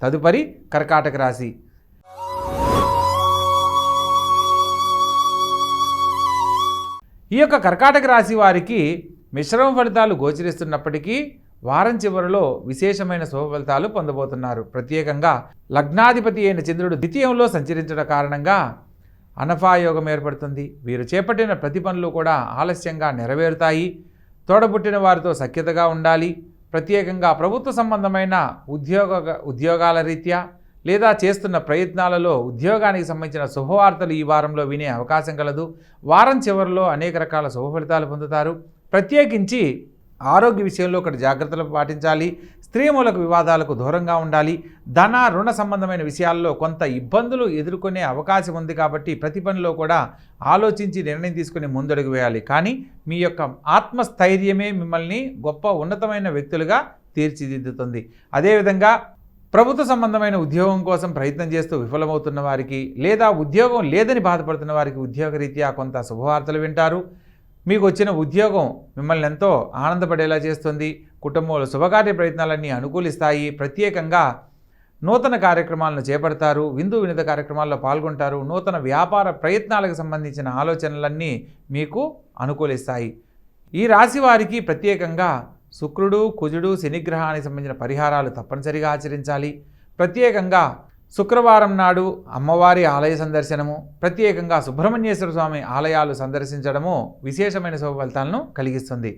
తదుపరి కర్కాటక రాశి. ఈ యొక్క కర్కాటక రాశి వారికి మిశ్రమ ఫలితాలు గోచరిస్తున్నప్పటికీ వారం చివరిలో విశేషమైన శుభ ఫలితాలు పొందబోతున్నారు. ప్రత్యేకంగా లగ్నాధిపతి అయిన చంద్రుడు ద్వితీయంలో సంచరించడం కారణంగా అనఫాయోగం ఏర్పడుతుంది. వీరు చేపట్టిన ప్రతి పనులు కూడా ఆలస్యంగా నెరవేరుతాయి. తోడబుట్టిన వారితో సఖ్యతగా ఉండాలి. ప్రత్యేకంగా ప్రభుత్వ సంబంధమైన ఉద్యోగాల రీత్యా లేదా చేస్తున్న ప్రయత్నాలలో ఉద్యోగానికి సంబంధించిన శుభవార్తలు ఈ వారంలో వినే అవకాశం కలదు. వారం చివరిలో అనేక రకాల శుభ ఫలితాలు పొందుతారు. ప్రత్యేకించి ఆరోగ్య విషయంలో ఒకటి జాగ్రత్తలు పాటించాలి. స్త్రీ మూలక వివాదాలకు దూరంగా ఉండాలి. ధన రుణ సంబంధమైన విషయాల్లో కొంత ఇబ్బందులు ఎదుర్కొనే అవకాశం ఉంది కాబట్టి ప్రతి పనిలో కూడా ఆలోచించి నిర్ణయం తీసుకుని ముందడుగు వేయాలి. కానీ మీ యొక్క ఆత్మస్థైర్యమే మిమ్మల్ని గొప్ప ఉన్నతమైన వ్యక్తులుగా తీర్చిదిద్దుతుంది. అదేవిధంగా ప్రభుత్వ సంబంధమైన ఉద్యోగం కోసం ప్రయత్నం చేస్తూ విఫలమవుతున్న వారికి లేదా ఉద్యోగం లేదని బాధపడుతున్న వారికి ఉద్యోగరీత్యా కొంత శుభవార్తలు వింటారు. మీకు వచ్చిన ఉద్యోగం మిమ్మల్ని ఎంతో ఆనందపడేలా చేస్తుంది. కుటుంబంలో శుభకార్య ప్రయత్నాలన్నీ అనుకూలిస్తాయి. ప్రత్యేకంగా నూతన కార్యక్రమాలను చేపడతారు. విందు వినోద కార్యక్రమాల్లో పాల్గొంటారు. నూతన వ్యాపార ప్రయత్నాలకు సంబంధించిన ఆలోచనలన్నీ మీకు అనుకూలిస్తాయి. ఈ రాశి వారికి ప్రత్యేకంగా శుక్రుడు, కుజుడు, శనిగ్రహానికి సంబంధించిన పరిహారాలు తప్పనిసరిగా ఆచరించాలి. ప్రత్యేకంగా శుక్రవారం నాడు అమ్మవారి ఆలయ సందర్శనము, ప్రత్యేకంగా సుబ్రహ్మణ్యేశ్వర స్వామి ఆలయాలు సందర్శించడము విశేషమైన శుభ ఫలితాలను కలిగిస్తుంది.